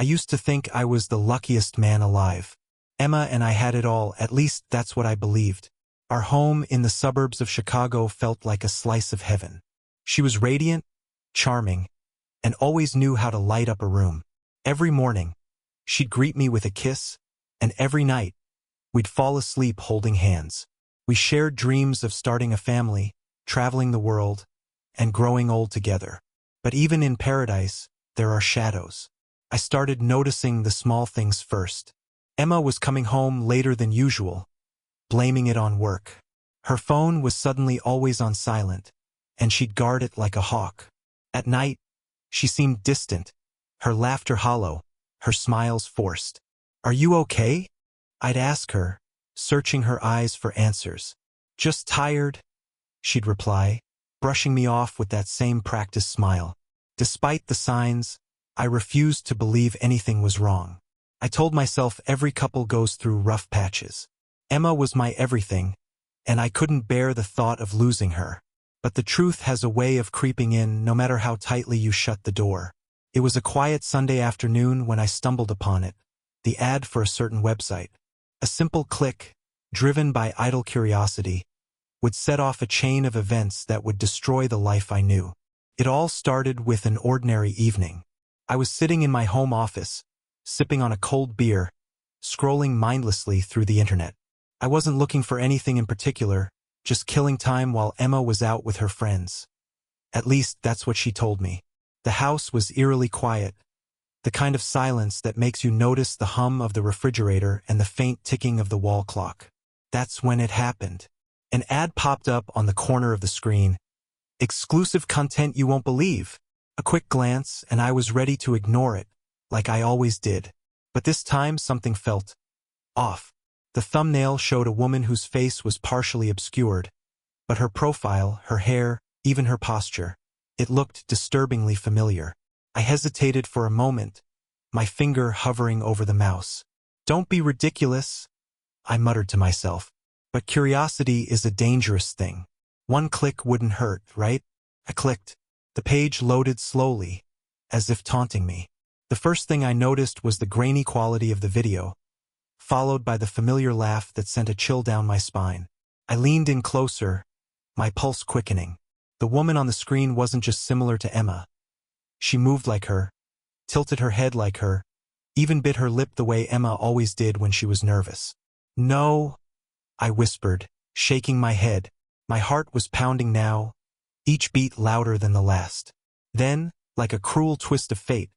I used to think I was the luckiest man alive. Emma and I had it all, at least that's what I believed. Our home in the suburbs of Chicago felt like a slice of heaven. She was radiant, charming, and always knew how to light up a room. Every morning, she'd greet me with a kiss, and every night, we'd fall asleep holding hands. We shared dreams of starting a family, traveling the world, and growing old together. But even in paradise, there are shadows. I started noticing the small things first. Emma was coming home later than usual, blaming it on work. Her phone was suddenly always on silent, and she'd guard it like a hawk. At night, she seemed distant, her laughter hollow, her smiles forced. "Are you okay?" I'd ask her, searching her eyes for answers. "Just tired," she'd reply, brushing me off with that same practiced smile. Despite the signs, I refused to believe anything was wrong. I told myself every couple goes through rough patches. Emma was my everything, and I couldn't bear the thought of losing her. But the truth has a way of creeping in no matter how tightly you shut the door. It was a quiet Sunday afternoon when I stumbled upon it, the ad for a certain website. A simple click, driven by idle curiosity, would set off a chain of events that would destroy the life I knew. It all started with an ordinary evening. I was sitting in my home office, sipping on a cold beer, scrolling mindlessly through the internet. I wasn't looking for anything in particular, just killing time while Emma was out with her friends. At least that's what she told me. The house was eerily quiet, the kind of silence that makes you notice the hum of the refrigerator and the faint ticking of the wall clock. That's when it happened. An ad popped up on the corner of the screen. "Exclusive content you won't believe." A quick glance, and I was ready to ignore it, like I always did. But this time something felt off. The thumbnail showed a woman whose face was partially obscured, but her profile, her hair, even her posture, it looked disturbingly familiar. I hesitated for a moment, my finger hovering over the mouse. "Don't be ridiculous," I muttered to myself. But curiosity is a dangerous thing. One click wouldn't hurt, right? I clicked. The page loaded slowly, as if taunting me. The first thing I noticed was the grainy quality of the video, followed by the familiar laugh that sent a chill down my spine. I leaned in closer, my pulse quickening. The woman on the screen wasn't just similar to Emma. She moved like her, tilted her head like her, even bit her lip the way Emma always did when she was nervous. "No," I whispered, shaking my head. My heart was pounding now, each beat louder than the last. Then, like a cruel twist of fate,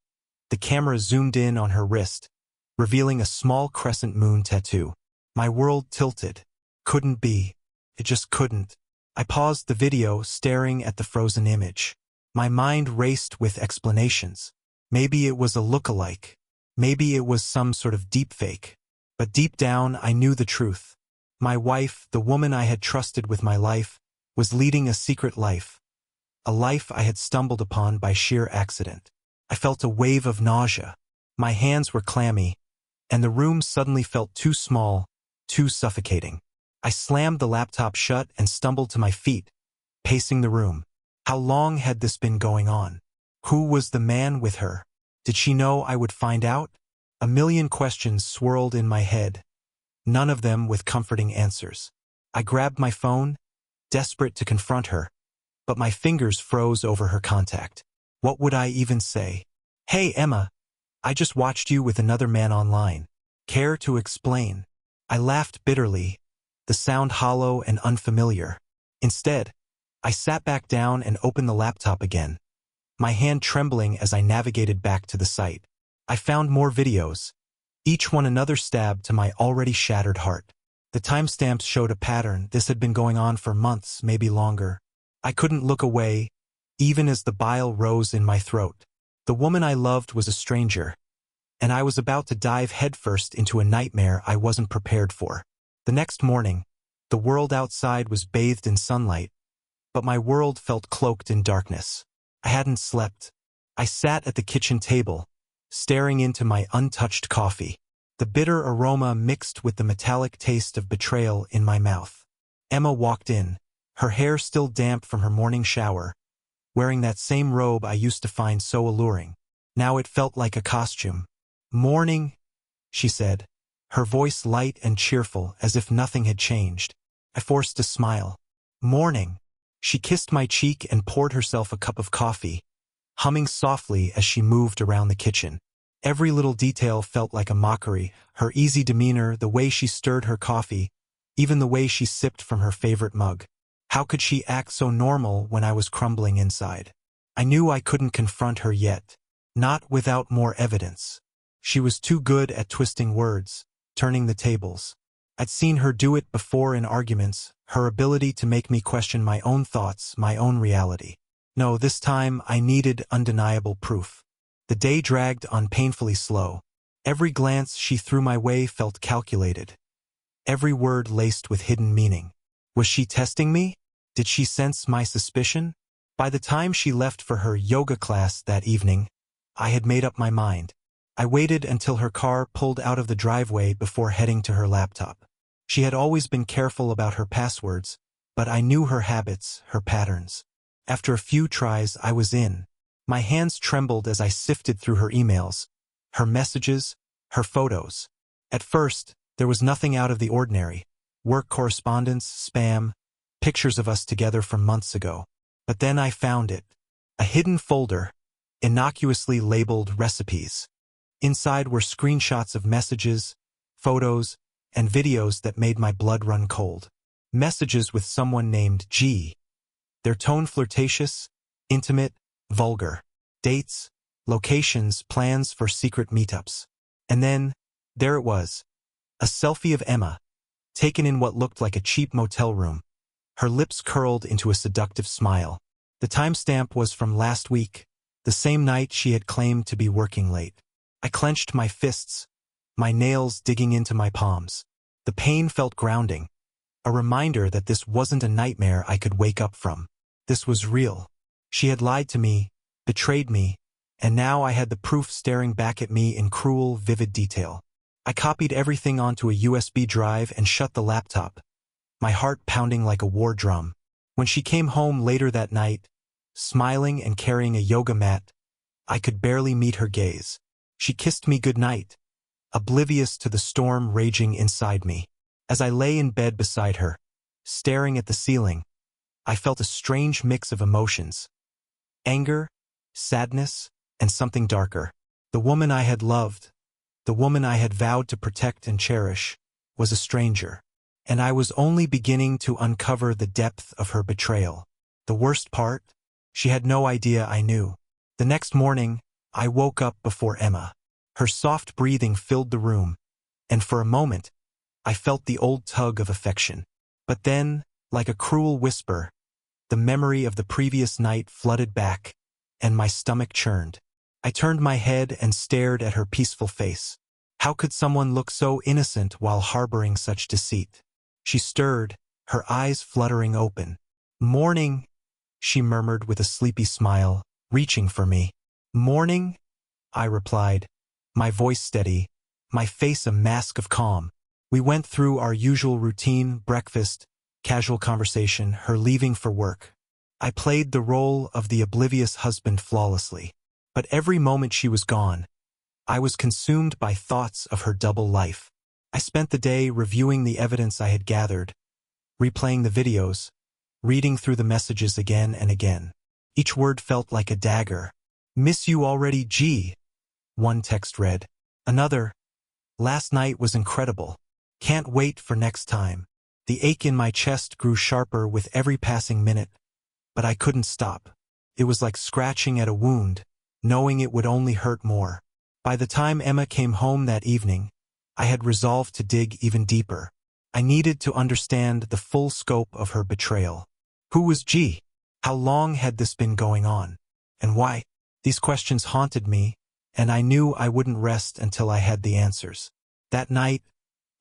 the camera zoomed in on her wrist, revealing a small crescent moon tattoo. My world tilted. Couldn't be. It just couldn't. I paused the video, staring at the frozen image. My mind raced with explanations. Maybe it was a look-alike. Maybe it was some sort of deepfake. But deep down, I knew the truth. My wife, the woman I had trusted with my life, was leading a secret life. A life I had stumbled upon by sheer accident. I felt a wave of nausea. My hands were clammy, and the room suddenly felt too small, too suffocating. I slammed the laptop shut and stumbled to my feet, pacing the room. How long had this been going on? Who was the man with her? Did she know I would find out? A million questions swirled in my head, none of them with comforting answers. I grabbed my phone, desperate to confront her, but my fingers froze over her contact. What would I even say? "Hey, Emma, I just watched you with another man online. Care to explain?" I laughed bitterly, the sound hollow and unfamiliar. Instead, I sat back down and opened the laptop again, my hand trembling as I navigated back to the site. I found more videos, each one another stab to my already shattered heart. The timestamps showed a pattern. This had been going on for months, maybe longer. I couldn't look away, even as the bile rose in my throat. The woman I loved was a stranger, and I was about to dive headfirst into a nightmare I wasn't prepared for. The next morning, the world outside was bathed in sunlight, but my world felt cloaked in darkness. I hadn't slept. I sat at the kitchen table, staring into my untouched coffee. The bitter aroma mixed with the metallic taste of betrayal in my mouth. Emma walked in, her hair still damp from her morning shower, wearing that same robe I used to find so alluring. Now it felt like a costume, "Morning," she said, her voice light and cheerful as if nothing had changed. I forced a smile. "Morning." She kissed my cheek and poured herself a cup of coffee, humming softly as she moved around the kitchen. Every little detail felt like a mockery, her easy demeanor, the way she stirred her coffee, even the way she sipped from her favorite mug. How could she act so normal when I was crumbling inside? I knew I couldn't confront her yet. Not without more evidence. She was too good at twisting words, turning the tables. I'd seen her do it before in arguments, her ability to make me question my own thoughts, my own reality. No, this time I needed undeniable proof. The day dragged on painfully slow. Every glance she threw my way felt calculated. Every word laced with hidden meaning. Was she testing me? Did she sense my suspicion? By the time she left for her yoga class that evening, I had made up my mind. I waited until her car pulled out of the driveway before heading to her laptop. She had always been careful about her passwords, but I knew her habits, her patterns. After a few tries, I was in. My hands trembled as I sifted through her emails, her messages, her photos. At first, there was nothing out of the ordinary. Work correspondence, spam, pictures of us together from months ago. But then I found it. A hidden folder, innocuously labeled recipes. Inside were screenshots of messages, photos, and videos that made my blood run cold. Messages with someone named G. Their tone flirtatious, intimate, vulgar. Dates, locations, plans for secret meetups. And then, there it was. A selfie of Emma, taken in what looked like a cheap motel room. Her lips curled into a seductive smile. The timestamp was from last week, the same night she had claimed to be working late. I clenched my fists, my nails digging into my palms. The pain felt grounding, a reminder that this wasn't a nightmare I could wake up from. This was real. She had lied to me, betrayed me, and now I had the proof staring back at me in cruel, vivid detail. I copied everything onto a USB drive and shut the laptop, my heart pounding like a war drum. When she came home later that night, smiling and carrying a yoga mat, I could barely meet her gaze. She kissed me goodnight, oblivious to the storm raging inside me. As I lay in bed beside her, staring at the ceiling, I felt a strange mix of emotions. Anger, sadness, and something darker. The woman I had loved, the woman I had vowed to protect and cherish, was a stranger. And I was only beginning to uncover the depth of her betrayal. The worst part? She had no idea I knew. The next morning, I woke up before Emma. Her soft breathing filled the room, and for a moment, I felt the old tug of affection. But then, like a cruel whisper, the memory of the previous night flooded back, and my stomach churned. I turned my head and stared at her peaceful face. How could someone look so innocent while harboring such deceit? She stirred, her eyes fluttering open. "Morning," she murmured with a sleepy smile, reaching for me. "Morning," I replied, my voice steady, my face a mask of calm. We went through our usual routine, breakfast, casual conversation, her leaving for work. I played the role of the oblivious husband flawlessly. But every moment she was gone, I was consumed by thoughts of her double life. I spent the day reviewing the evidence I had gathered, replaying the videos, reading through the messages again and again. Each word felt like a dagger. "Miss you already, G," one text read. Another, "Last night was incredible. Can't wait for next time." The ache in my chest grew sharper with every passing minute, but I couldn't stop. It was like scratching at a wound, knowing it would only hurt more. By the time Emma came home that evening, I had resolved to dig even deeper. I needed to understand the full scope of her betrayal. Who was G? How long had this been going on? And why? These questions haunted me, and I knew I wouldn't rest until I had the answers. That night,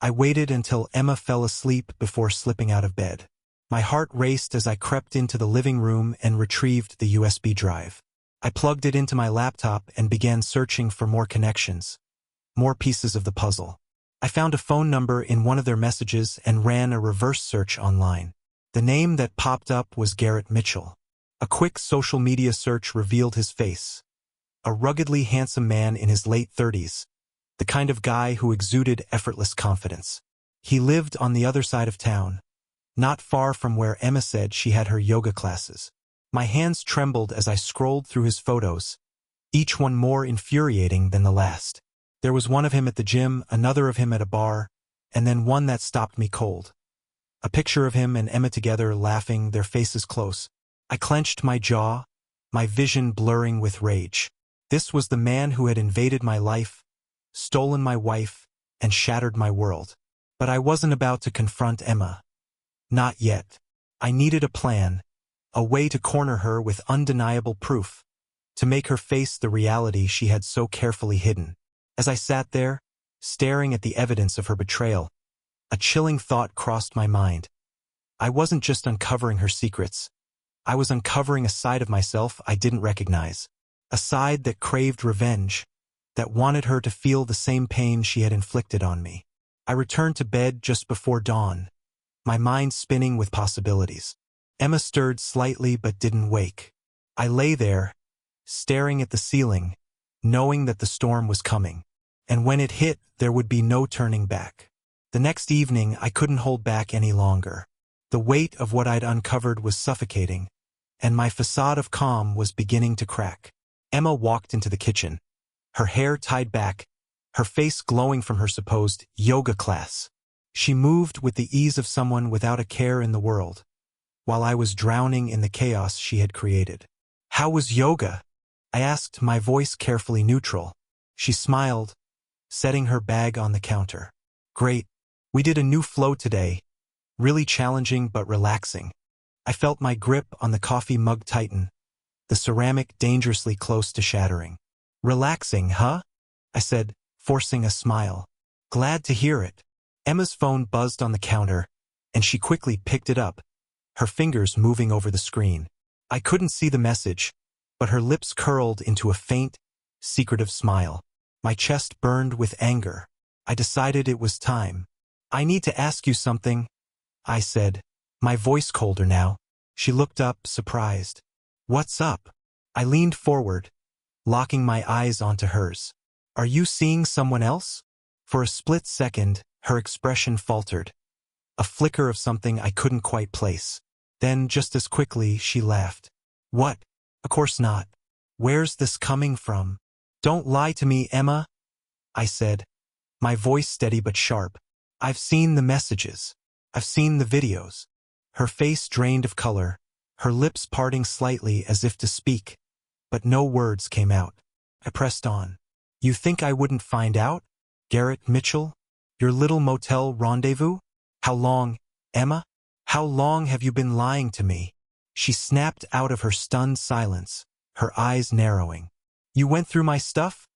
I waited until Emma fell asleep before slipping out of bed. My heart raced as I crept into the living room and retrieved the USB drive. I plugged it into my laptop and began searching for more connections, more pieces of the puzzle. I found a phone number in one of their messages and ran a reverse search online. The name that popped up was Garrett Mitchell. A quick social media search revealed his face. A ruggedly handsome man in his late 30s, the kind of guy who exuded effortless confidence. He lived on the other side of town, not far from where Emma said she had her yoga classes. My hands trembled as I scrolled through his photos, each one more infuriating than the last. There was one of him at the gym, another of him at a bar, and then one that stopped me cold. A picture of him and Emma together, laughing, their faces close. I clenched my jaw, my vision blurring with rage. This was the man who had invaded my life, stolen my wife, and shattered my world. But I wasn't about to confront Emma. Not yet. I needed a plan, a way to corner her with undeniable proof, to make her face the reality she had so carefully hidden. As I sat there, staring at the evidence of her betrayal, a chilling thought crossed my mind. I wasn't just uncovering her secrets. I was uncovering a side of myself I didn't recognize. A side that craved revenge, that wanted her to feel the same pain she had inflicted on me. I returned to bed just before dawn, my mind spinning with possibilities. Emma stirred slightly but didn't wake. I lay there, staring at the ceiling, knowing that the storm was coming. And when it hit, there would be no turning back. The next evening, I couldn't hold back any longer. The weight of what I'd uncovered was suffocating, and my facade of calm was beginning to crack. Emma walked into the kitchen, her hair tied back, her face glowing from her supposed yoga class. She moved with the ease of someone without a care in the world, while I was drowning in the chaos she had created. "How was yoga?" I asked, my voice carefully neutral. She smiled, setting her bag on the counter. "Great. We did a new flow today. Really challenging but relaxing." I felt my grip on the coffee mug tighten, the ceramic dangerously close to shattering. "Relaxing, huh?" I said, forcing a smile. "Glad to hear it." Emma's phone buzzed on the counter, and she quickly picked it up, her fingers moving over the screen. I couldn't see the message, but her lips curled into a faint, secretive smile. My chest burned with anger. I decided it was time. "I need to ask you something," I said, my voice colder now. She looked up, surprised. "What's up?" I leaned forward, locking my eyes onto hers. "Are you seeing someone else?" For a split second, her expression faltered, a flicker of something I couldn't quite place. Then, just as quickly, she laughed. "What? Of course not. Where's this coming from?" "Don't lie to me, Emma," I said, my voice steady but sharp. "I've seen the messages. I've seen the videos." Her face drained of color, her lips parting slightly as if to speak, but no words came out. I pressed on. "You think I wouldn't find out? Garrett Mitchell? Your little motel rendezvous? How long, Emma? How long have you been lying to me?" She snapped out of her stunned silence, her eyes narrowing. "You went through my stuff?"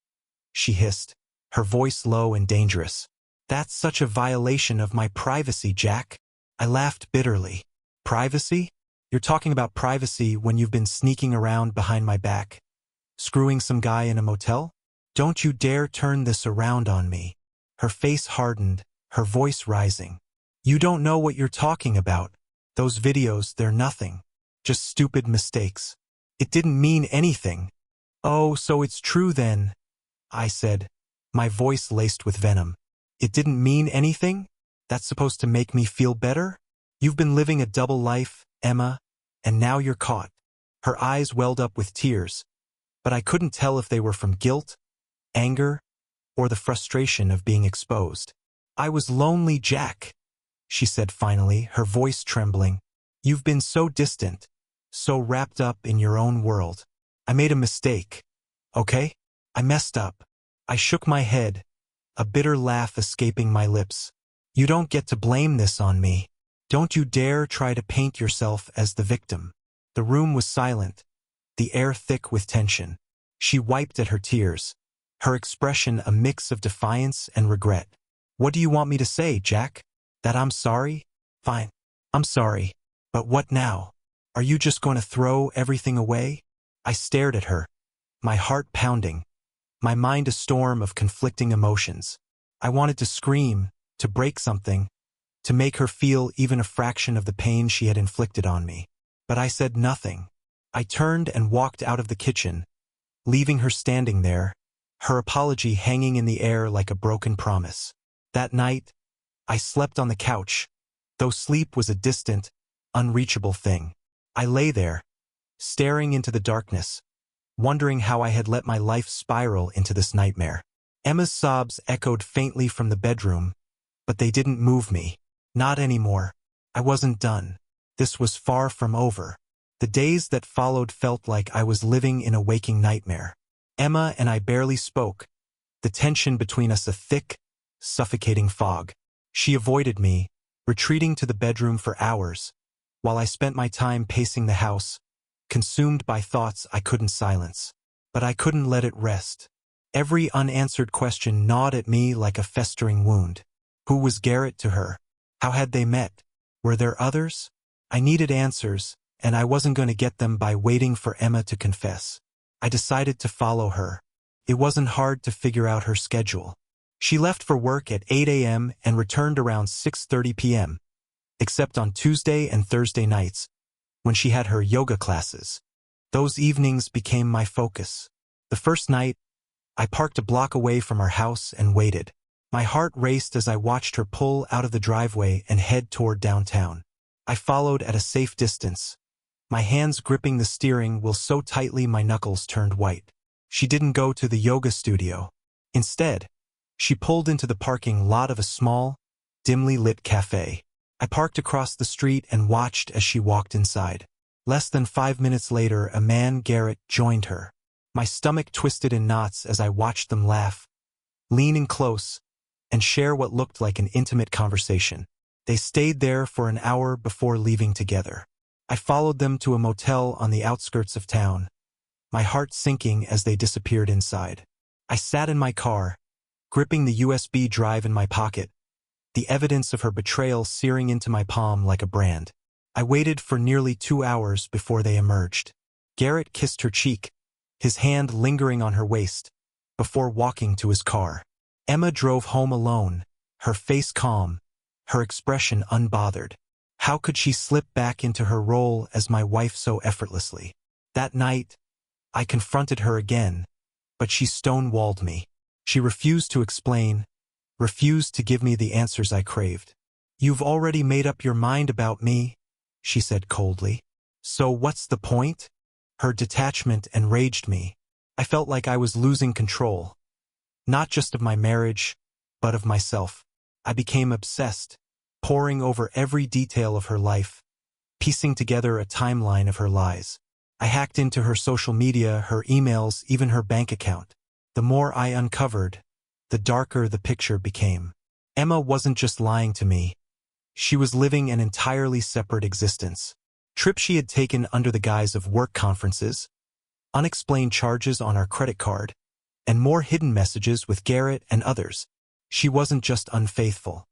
she hissed, her voice low and dangerous. "That's such a violation of my privacy, Jack." I laughed bitterly. "Privacy? You're talking about privacy when you've been sneaking around behind my back, screwing some guy in a motel? Don't you dare turn this around on me." Her face hardened, her voice rising. "You don't know what you're talking about. Those videos, they're nothing. Just stupid mistakes. It didn't mean anything." "Oh, so it's true then," I said, my voice laced with venom. "It didn't mean anything? That's supposed to make me feel better? You've been living a double life, Emma, and now you're caught." Her eyes welled up with tears, but I couldn't tell if they were from guilt, anger, or the frustration of being exposed. "I was lonely, Jack," she said finally, her voice trembling. "You've been so distant, so wrapped up in your own world. I made a mistake, okay? I messed up." I shook my head, a bitter laugh escaping my lips. "You don't get to blame this on me. Don't you dare try to paint yourself as the victim." The room was silent, the air thick with tension. She wiped at her tears, her expression a mix of defiance and regret. "What do you want me to say, Jack? That I'm sorry? Fine. I'm sorry. But what now? Are you just going to throw everything away?" I stared at her, my heart pounding, my mind a storm of conflicting emotions. I wanted to scream, to break something, to make her feel even a fraction of the pain she had inflicted on me. But I said nothing. I turned and walked out of the kitchen, leaving her standing there, her apology hanging in the air like a broken promise. That night, I slept on the couch, though sleep was a distant, unreachable thing. I lay there, staring into the darkness, wondering how I had let my life spiral into this nightmare. Emma's sobs echoed faintly from the bedroom, but they didn't move me. Not anymore. I wasn't done. This was far from over. The days that followed felt like I was living in a waking nightmare. Emma and I barely spoke, the tension between us a thick, suffocating fog. She avoided me, retreating to the bedroom for hours, while I spent my time pacing the house, consumed by thoughts I couldn't silence. But I couldn't let it rest. Every unanswered question gnawed at me like a festering wound. Who was Garrett to her? How had they met? Were there others? I needed answers, and I wasn't going to get them by waiting for Emma to confess. I decided to follow her. It wasn't hard to figure out her schedule. She left for work at 8 a.m. and returned around 6:30 p.m., except on Tuesday and Thursday nights, when she had her yoga classes. Those evenings became my focus. The first night, I parked a block away from our house and waited. My heart raced as I watched her pull out of the driveway and head toward downtown. I followed at a safe distance, my hands gripping the steering wheel so tightly my knuckles turned white. She didn't go to the yoga studio. Instead, she pulled into the parking lot of a small, dimly lit cafe. I parked across the street and watched as she walked inside. Less than 5 minutes later, a man, Garrett, joined her. My stomach twisted in knots as I watched them laugh, lean in close, and share what looked like an intimate conversation. They stayed there for an hour before leaving together. I followed them to a motel on the outskirts of town, my heart sinking as they disappeared inside. I sat in my car, gripping the USB drive in my pocket, the evidence of her betrayal searing into my palm like a brand. I waited for nearly 2 hours before they emerged. Garrett kissed her cheek, his hand lingering on her waist, before walking to his car. Emma drove home alone, her face calm, her expression unbothered. How could she slip back into her role as my wife so effortlessly? That night, I confronted her again, but she stonewalled me. She refused to explain, refused to give me the answers I craved. "You've already made up your mind about me," she said coldly. "So what's the point?" Her detachment enraged me. I felt like I was losing control, not just of my marriage, but of myself. I became obsessed, poring over every detail of her life, piecing together a timeline of her lies. I hacked into her social media, her emails, even her bank account. The more I uncovered, the darker the picture became. Emma wasn't just lying to me. She was living an entirely separate existence. Trips she had taken under the guise of work conferences, unexplained charges on our credit card, and more hidden messages with Garrett and others. She wasn't just unfaithful.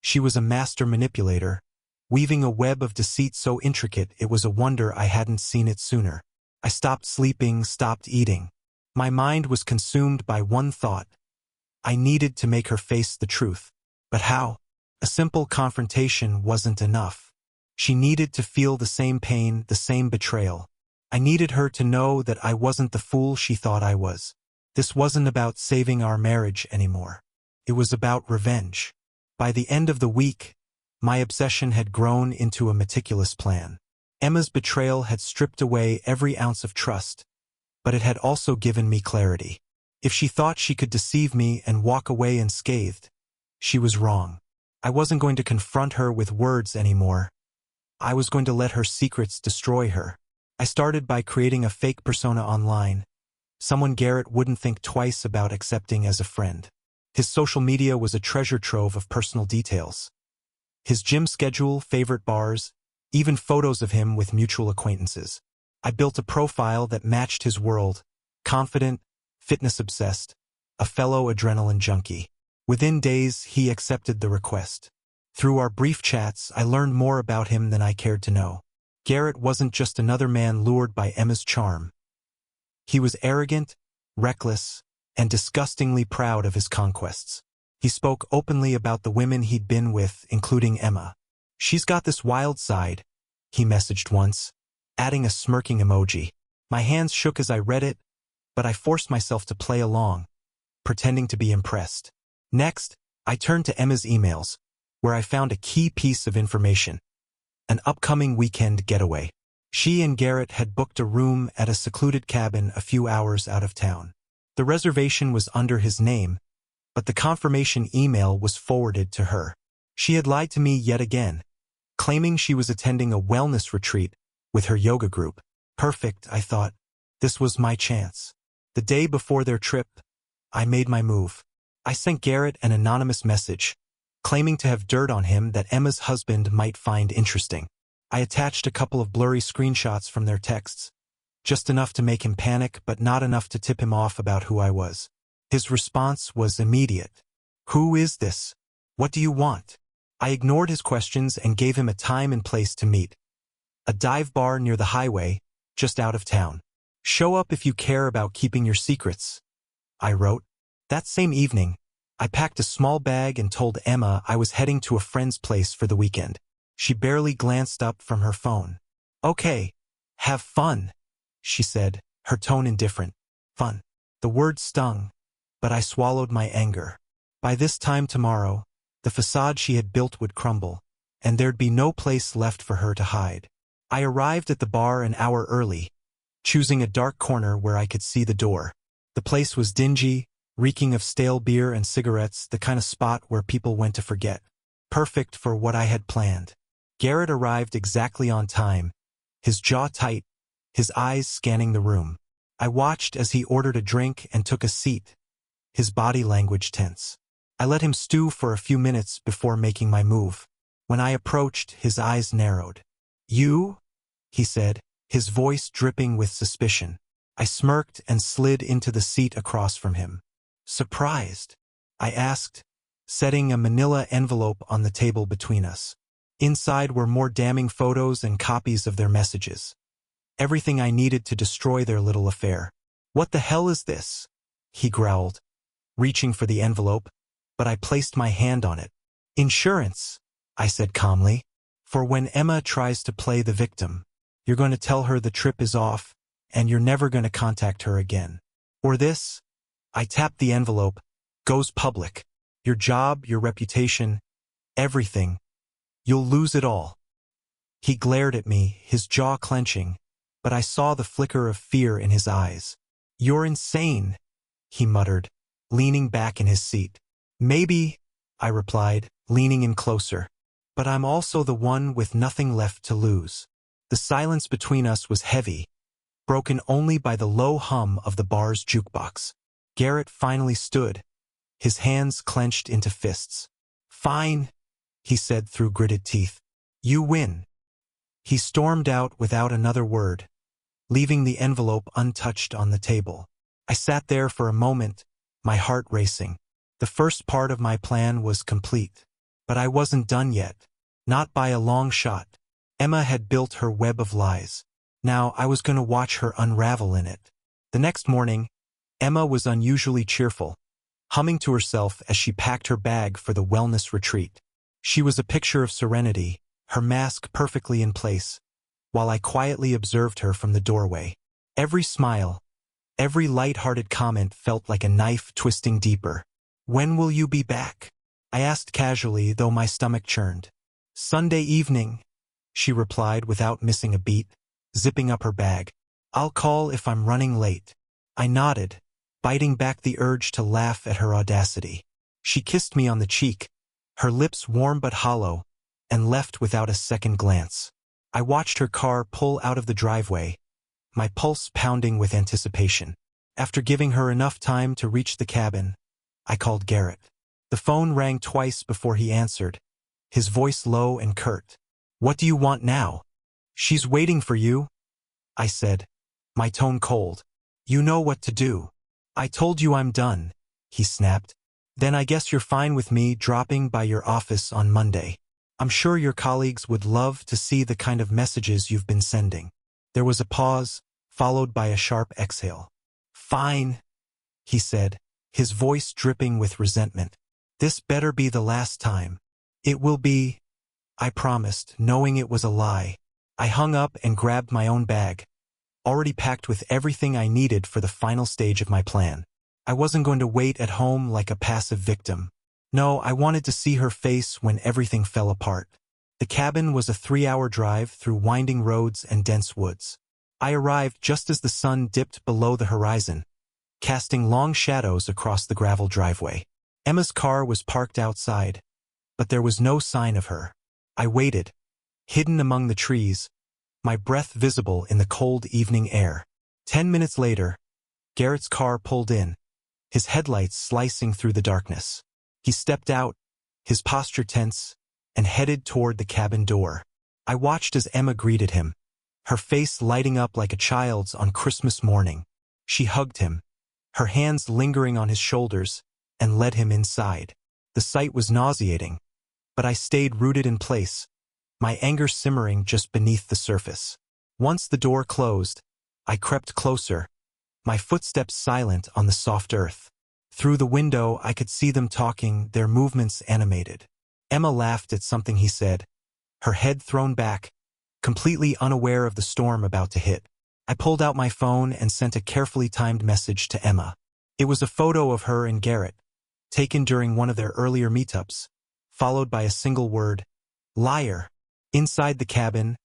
She was a master manipulator, weaving a web of deceit so intricate it was a wonder I hadn't seen it sooner. I stopped sleeping, stopped eating. My mind was consumed by one thought. I needed to make her face the truth. But how? A simple confrontation wasn't enough. She needed to feel the same pain, the same betrayal. I needed her to know that I wasn't the fool she thought I was. This wasn't about saving our marriage anymore. It was about revenge. By the end of the week, my obsession had grown into a meticulous plan. Emma's betrayal had stripped away every ounce of trust, but it had also given me clarity. If she thought she could deceive me and walk away unscathed, she was wrong. I wasn't going to confront her with words anymore. I was going to let her secrets destroy her. I started by creating a fake persona online, someone Garrett wouldn't think twice about accepting as a friend. His social media was a treasure trove of personal details. His gym schedule, favorite bars, even photos of him with mutual acquaintances. I built a profile that matched his world, confident, fitness-obsessed, a fellow adrenaline junkie. Within days, he accepted the request. Through our brief chats, I learned more about him than I cared to know. Garrett wasn't just another man lured by Emma's charm. He was arrogant, reckless, and disgustingly proud of his conquests. He spoke openly about the women he'd been with, including Emma. "She's got this wild side," he messaged once, adding a smirking emoji. My hands shook as I read it, but I forced myself to play along. pretending to be impressed. Next, I turned to Emma's emails, where I found a key piece of information: an upcoming weekend getaway. She and Garrett had booked a room at a secluded cabin a few hours out of town. The reservation was under his name, but the confirmation email was forwarded to her. She had lied to me yet again, claiming she was attending a wellness retreat with her yoga group. Perfect, I thought. This was my chance. The day before their trip, I made my move. I sent Garrett an anonymous message, claiming to have dirt on him that Emma's husband might find interesting. I attached a couple of blurry screenshots from their texts, just enough to make him panic but not enough to tip him off about who I was. His response was immediate. "Who is this? What do you want?" I ignored his questions and gave him a time and place to meet. A dive bar near the highway, just out of town. "Show up if you care about keeping your secrets," I wrote. That same evening, I packed a small bag and told Emma I was heading to a friend's place for the weekend. She barely glanced up from her phone. "Okay, have fun," she said, her tone indifferent. Fun. The word stung, but I swallowed my anger. By this time tomorrow, the facade she had built would crumble, and there'd be no place left for her to hide. I arrived at the bar an hour early, choosing a dark corner where I could see the door. The place was dingy, reeking of stale beer and cigarettes, the kind of spot where people went to forget. Perfect for what I had planned. Garrett arrived exactly on time, his jaw tight, his eyes scanning the room. I watched as he ordered a drink and took a seat, his body language tense. I let him stew for a few minutes before making my move. When I approached, his eyes narrowed. "You?" he said, his voice dripping with suspicion. I smirked and slid into the seat across from him. "Surprised?" I asked, setting a manila envelope on the table between us. Inside were more damning photos and copies of their messages. Everything I needed to destroy their little affair. "What the hell is this?" he growled, reaching for the envelope, but I placed my hand on it. "Insurance," I said calmly. "For when Emma tries to play the victim. You're going to tell her the trip is off, and you're never going to contact her again. Or this," I tapped the envelope, "goes public. Your job, your reputation, everything. You'll lose it all." He glared at me, his jaw clenching, but I saw the flicker of fear in his eyes. "You're insane," he muttered, leaning back in his seat. "Maybe," I replied, leaning in closer. "But I'm also the one with nothing left to lose." The silence between us was heavy, broken only by the low hum of the bar's jukebox. Garrett finally stood, his hands clenched into fists. "Fine," he said through gritted teeth. "You win." He stormed out without another word, leaving the envelope untouched on the table. I sat there for a moment, my heart racing. The first part of my plan was complete. But I wasn't done yet. Not by a long shot. Emma had built her web of lies. Now I was going to watch her unravel in it. The next morning, Emma was unusually cheerful, humming to herself as she packed her bag for the wellness retreat. She was a picture of serenity, her mask perfectly in place, while I quietly observed her from the doorway. Every smile, every light-hearted comment felt like a knife twisting deeper. "When will you be back?" I asked casually, though my stomach churned. "Sunday evening," she replied without missing a beat, zipping up her bag. "I'll call if I'm running late." I nodded, biting back the urge to laugh at her audacity. She kissed me on the cheek, her lips warm but hollow, and left without a second glance. I watched her car pull out of the driveway, my pulse pounding with anticipation. After giving her enough time to reach the cabin, I called Garrett. The phone rang twice before he answered, his voice low and curt. "What do you want now?" "She's waiting for you," I said, my tone cold. "You know what to do." "I told you I'm done," he snapped. "Then I guess you're fine with me dropping by your office on Monday. I'm sure your colleagues would love to see the kind of messages you've been sending." There was a pause, followed by a sharp exhale. "Fine," he said, his voice dripping with resentment. "This better be the last time." "It will be," I promised, knowing it was a lie. I hung up and grabbed my own bag, already packed with everything I needed for the final stage of my plan. I wasn't going to wait at home like a passive victim. No, I wanted to see her face when everything fell apart. The cabin was a 3-hour drive through winding roads and dense woods. I arrived just as the sun dipped below the horizon, casting long shadows across the gravel driveway. Emma's car was parked outside, but there was no sign of her. I waited, hidden among the trees, my breath visible in the cold evening air. 10 minutes later, Garrett's car pulled in, his headlights slicing through the darkness. He stepped out, his posture tense, and headed toward the cabin door. I watched as Emma greeted him, her face lighting up like a child's on Christmas morning. She hugged him, her hands lingering on his shoulders, and led him inside. The sight was nauseating, but I stayed rooted in place, my anger simmering just beneath the surface. Once the door closed, I crept closer, my footsteps silent on the soft earth. Through the window I could see them talking, their movements animated. Emma laughed at something he said, her head thrown back, completely unaware of the storm about to hit. I pulled out my phone and sent a carefully timed message to Emma. It was a photo of her and Garrett, taken during one of their earlier meetups, followed by a single word, liar. Inside the cabin,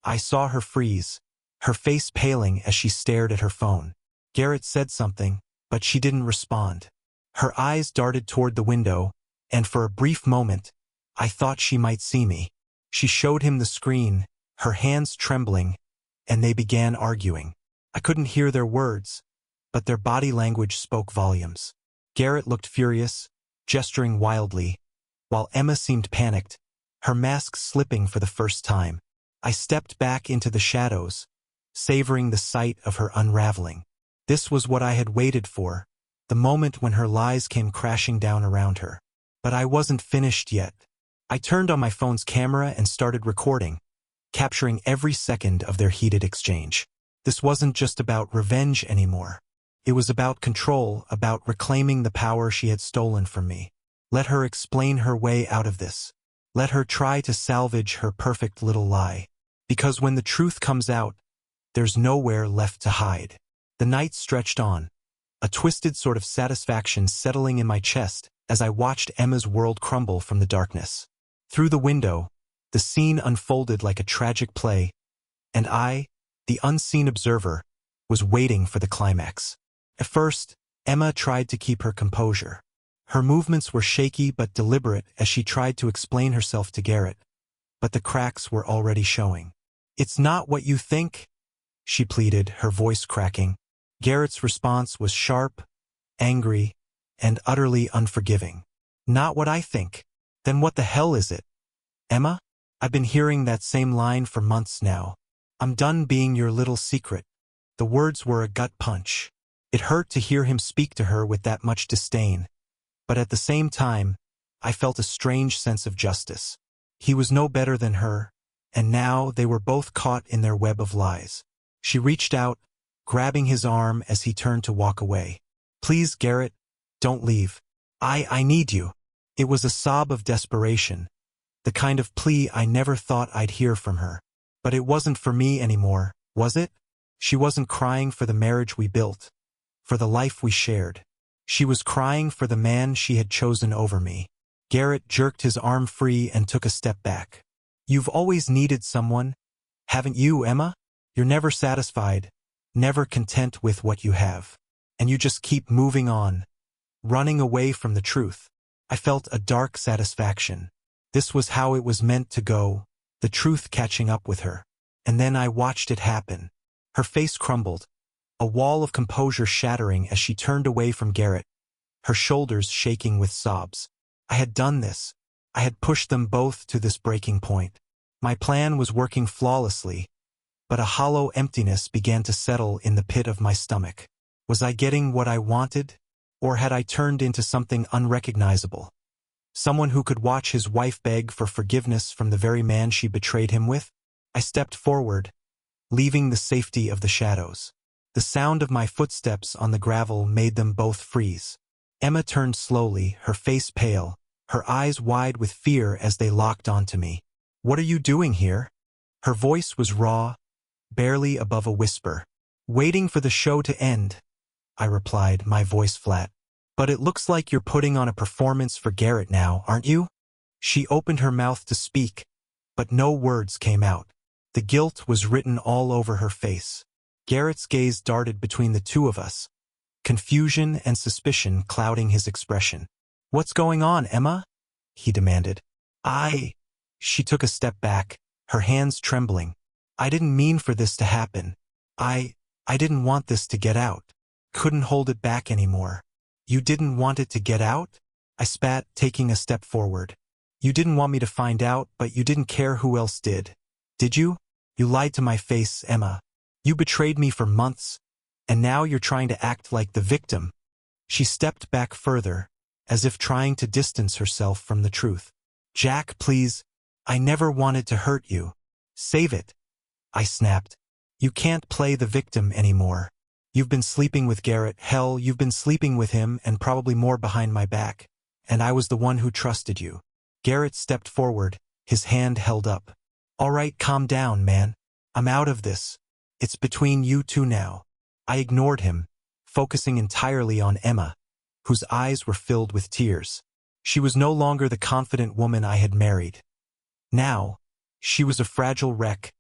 I saw her freeze, her face paling as she stared at her phone. Garrett said something, but she didn't respond. Her eyes darted toward the window, and for a brief moment, I thought she might see me. She showed him the screen, her hands trembling, and they began arguing. I couldn't hear their words, but their body language spoke volumes. Garrett looked furious, gesturing wildly, while Emma seemed panicked, her mask slipping for the first time. I stepped back into the shadows, savoring the sight of her unraveling. This was what I had waited for, the moment when her lies came crashing down around her. But I wasn't finished yet. I turned on my phone's camera and started recording, capturing every second of their heated exchange. This wasn't just about revenge anymore. It was about control, about reclaiming the power she had stolen from me. Let her explain her way out of this. Let her try to salvage her perfect little lie. Because when the truth comes out, there's nowhere left to hide. The night stretched on, a twisted sort of satisfaction settling in my chest as I watched Emma's world crumble from the darkness. Through the window, the scene unfolded like a tragic play, and I, the unseen observer, was waiting for the climax. At first, Emma tried to keep her composure. Her movements were shaky but deliberate as she tried to explain herself to Garrett, but the cracks were already showing. "It's not what you think," she pleaded, her voice cracking. Garrett's response was sharp, angry, and utterly unforgiving. "Not what I think. Then what the hell is it? Emma? I've been hearing that same line for months now. I'm done being your little secret." The words were a gut punch. It hurt to hear him speak to her with that much disdain, but at the same time, I felt a strange sense of justice. He was no better than her, and now they were both caught in their web of lies. She reached out, grabbing his arm as he turned to walk away. "Please, Garrett, don't leave. I need you." It was a sob of desperation, the kind of plea I never thought I'd hear from her. But it wasn't for me anymore, was it? She wasn't crying for the marriage we built, for the life we shared. She was crying for the man she had chosen over me. Garrett jerked his arm free and took a step back. "You've always needed someone, haven't you, Emma? You're never satisfied, never content with what you have. And you just keep moving on, running away from the truth." I felt a dark satisfaction. This was how it was meant to go, the truth catching up with her. And then I watched it happen. Her face crumbled, a wall of composure shattering as she turned away from Garrett, her shoulders shaking with sobs. I had done this. I had pushed them both to this breaking point. My plan was working flawlessly, but a hollow emptiness began to settle in the pit of my stomach. Was I getting what I wanted, or had I turned into something unrecognizable? Someone who could watch his wife beg for forgiveness from the very man she betrayed him with? I stepped forward, leaving the safety of the shadows. The sound of my footsteps on the gravel made them both freeze. Emma turned slowly, her face pale, her eyes wide with fear as they locked onto me. "What are you doing here?" Her voice was raw, barely above a whisper. "Waiting for the show to end. I replied, my voice flat. But it looks like you're putting on a performance for Garrett now, aren't you? She opened her mouth to speak, but no words came out. The guilt was written all over her face. Garrett's gaze darted between the two of us, confusion and suspicion clouding his expression. What's going on, Emma? He demanded. She took a step back, her hands trembling. I didn't mean for this to happen. I didn't want this to get out. Couldn't hold it back anymore. You didn't want it to get out? I spat, taking a step forward. You didn't want me to find out, but you didn't care who else did. Did you? You lied to my face, Emma. You betrayed me for months, and now you're trying to act like the victim. She stepped back further, as if trying to distance herself from the truth. Jack, please. I never wanted to hurt you. Save it. I snapped. You can't play the victim anymore. You've been sleeping with Garrett. Hell, you've been sleeping with him and probably more behind my back. And I was the one who trusted you. Garrett stepped forward, his hand held up. All right, calm down, man. I'm out of this. It's between you two now. I ignored him, focusing entirely on Emma, whose eyes were filled with tears. She was no longer the confident woman I had married. Now, she was a fragile wreck,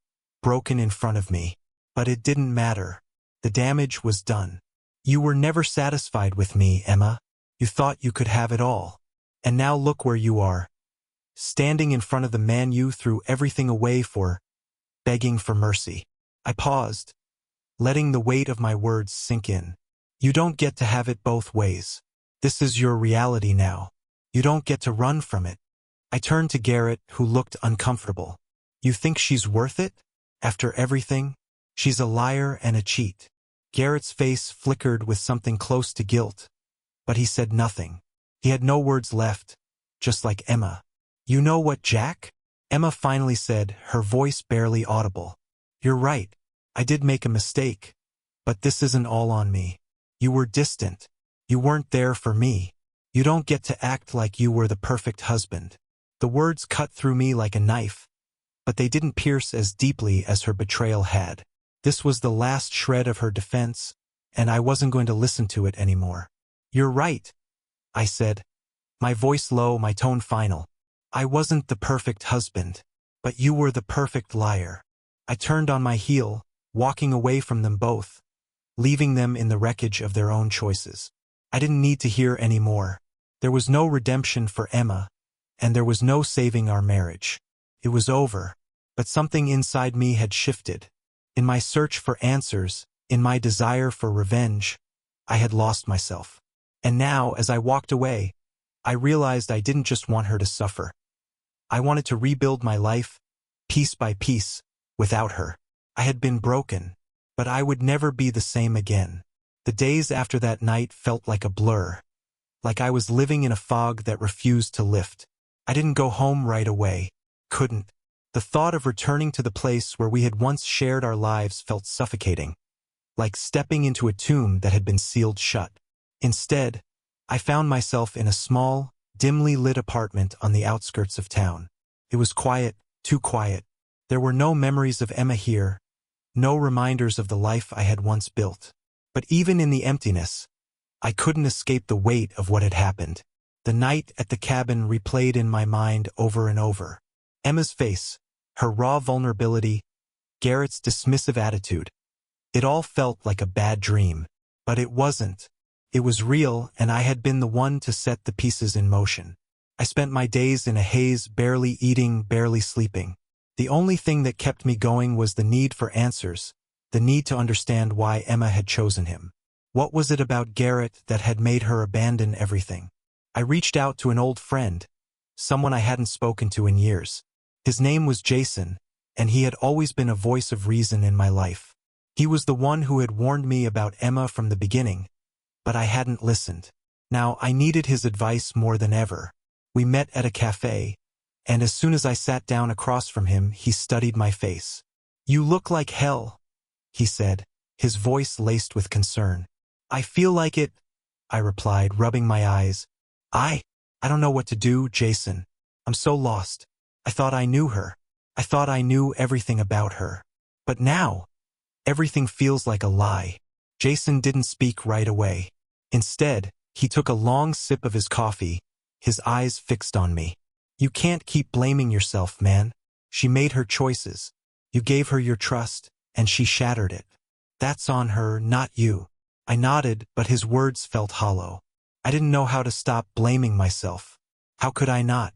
broken in front of me. But it didn't matter. The damage was done. You were never satisfied with me, Emma. You thought you could have it all. And now look where you are. Standing in front of the man you threw everything away for, begging for mercy. I paused, letting the weight of my words sink in. You don't get to have it both ways. This is your reality now. You don't get to run from it. I turned to Garrett, who looked uncomfortable. You think she's worth it? After everything? She's a liar and a cheat. Garrett's face flickered with something close to guilt, but he said nothing. He had no words left, just like Emma. You know what, Jack? Emma finally said, her voice barely audible. You're right. I did make a mistake, but this isn't all on me. You were distant. You weren't there for me. You don't get to act like you were the perfect husband. The words cut through me like a knife, but they didn't pierce as deeply as her betrayal had. This was the last shred of her defense, and I wasn't going to listen to it anymore. You're right, I said, my voice low, my tone final. I wasn't the perfect husband, but you were the perfect liar. I turned on my heel, walking away from them both, leaving them in the wreckage of their own choices. I didn't need to hear any more. There was no redemption for Emma, and there was no saving our marriage. It was over, but something inside me had shifted. In my search for answers, in my desire for revenge, I had lost myself. And now, as I walked away, I realized I didn't just want her to suffer. I wanted to rebuild my life, piece by piece, without her. I had been broken, but I would never be the same again. The days after that night felt like a blur, like I was living in a fog that refused to lift. I didn't go home right away. Couldn't. The thought of returning to the place where we had once shared our lives felt suffocating, like stepping into a tomb that had been sealed shut. Instead, I found myself in a small, dimly lit apartment on the outskirts of town. It was quiet, too quiet. There were no memories of Emma here, no reminders of the life I had once built. But even in the emptiness, I couldn't escape the weight of what had happened. The night at the cabin replayed in my mind over and over. Emma's face, her raw vulnerability, Garrett's dismissive attitude. It all felt like a bad dream, but it wasn't. It was real, and I had been the one to set the pieces in motion. I spent my days in a haze, barely eating, barely sleeping. The only thing that kept me going was the need for answers, the need to understand why Emma had chosen him. What was it about Garrett that had made her abandon everything? I reached out to an old friend, someone I hadn't spoken to in years. His name was Jason, and he had always been a voice of reason in my life. He was the one who had warned me about Emma from the beginning, but I hadn't listened. Now I needed his advice more than ever. We met at a cafe, and as soon as I sat down across from him, he studied my face. You look like hell, he said, his voice laced with concern. I feel like it, I replied, rubbing my eyes. I don't know what to do, Jason. I'm so lost. I thought I knew her. I thought I knew everything about her. But now, everything feels like a lie. Jason didn't speak right away. Instead, he took a long sip of his coffee, his eyes fixed on me. You can't keep blaming yourself, man. She made her choices. You gave her your trust, and she shattered it. That's on her, not you. I nodded, but his words felt hollow. I didn't know how to stop blaming myself. How could I not?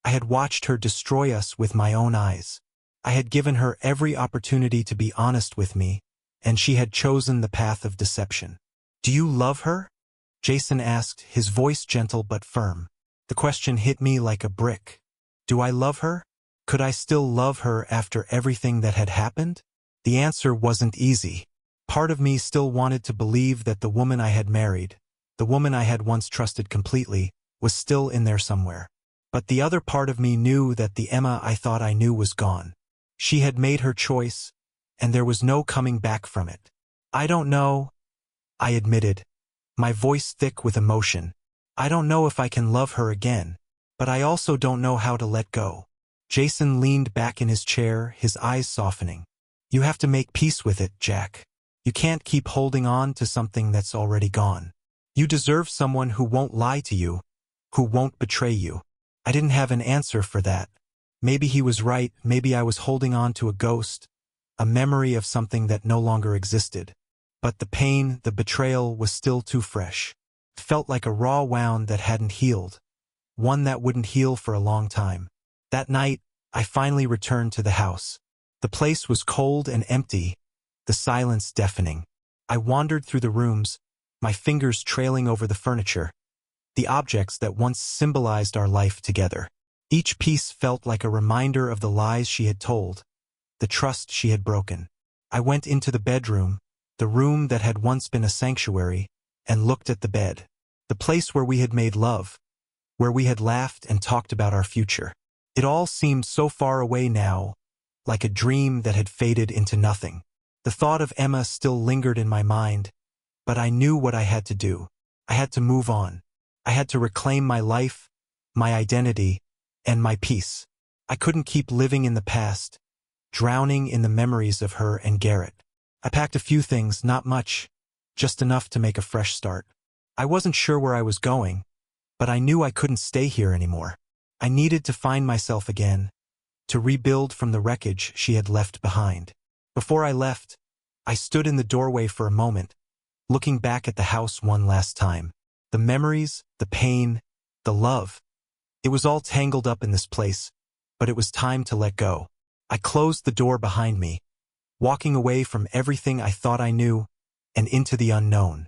I had watched her destroy us with my own eyes. I had given her every opportunity to be honest with me, and she had chosen the path of deception. Do you love her? Jason asked, his voice gentle but firm. The question hit me like a brick. Do I love her? Could I still love her after everything that had happened? The answer wasn't easy. Part of me still wanted to believe that the woman I had married, the woman I had once trusted completely, was still in there somewhere. But the other part of me knew that the Emma I thought I knew was gone. She had made her choice, and there was no coming back from it. I don't know, I admitted, my voice thick with emotion. I don't know if I can love her again, but I also don't know how to let go. Jason leaned back in his chair, his eyes softening. You have to make peace with it, Jack. You can't keep holding on to something that's already gone. You deserve someone who won't lie to you, who won't betray you. I didn't have an answer for that. Maybe he was right, maybe I was holding on to a ghost, a memory of something that no longer existed. But the pain, the betrayal was still too fresh. It felt like a raw wound that hadn't healed, one that wouldn't heal for a long time. That night, I finally returned to the house. The place was cold and empty, the silence deafening. I wandered through the rooms, my fingers trailing over the furniture, the objects that once symbolized our life together. Each piece felt like a reminder of the lies she had told, the trust she had broken. I went into the bedroom, the room that had once been a sanctuary, and looked at the bed, the place where we had made love, where we had laughed and talked about our future. It all seemed so far away now, like a dream that had faded into nothing. The thought of Emma still lingered in my mind, but I knew what I had to do. I had to move on. I had to reclaim my life, my identity, and my peace. I couldn't keep living in the past, drowning in the memories of her and Garrett. I packed a few things, not much, just enough to make a fresh start. I wasn't sure where I was going, but I knew I couldn't stay here anymore. I needed to find myself again, to rebuild from the wreckage she had left behind. Before I left, I stood in the doorway for a moment, looking back at the house one last time. The memories, the pain, the love. It was all tangled up in this place, but it was time to let go. I closed the door behind me, walking away from everything I thought I knew and into the unknown.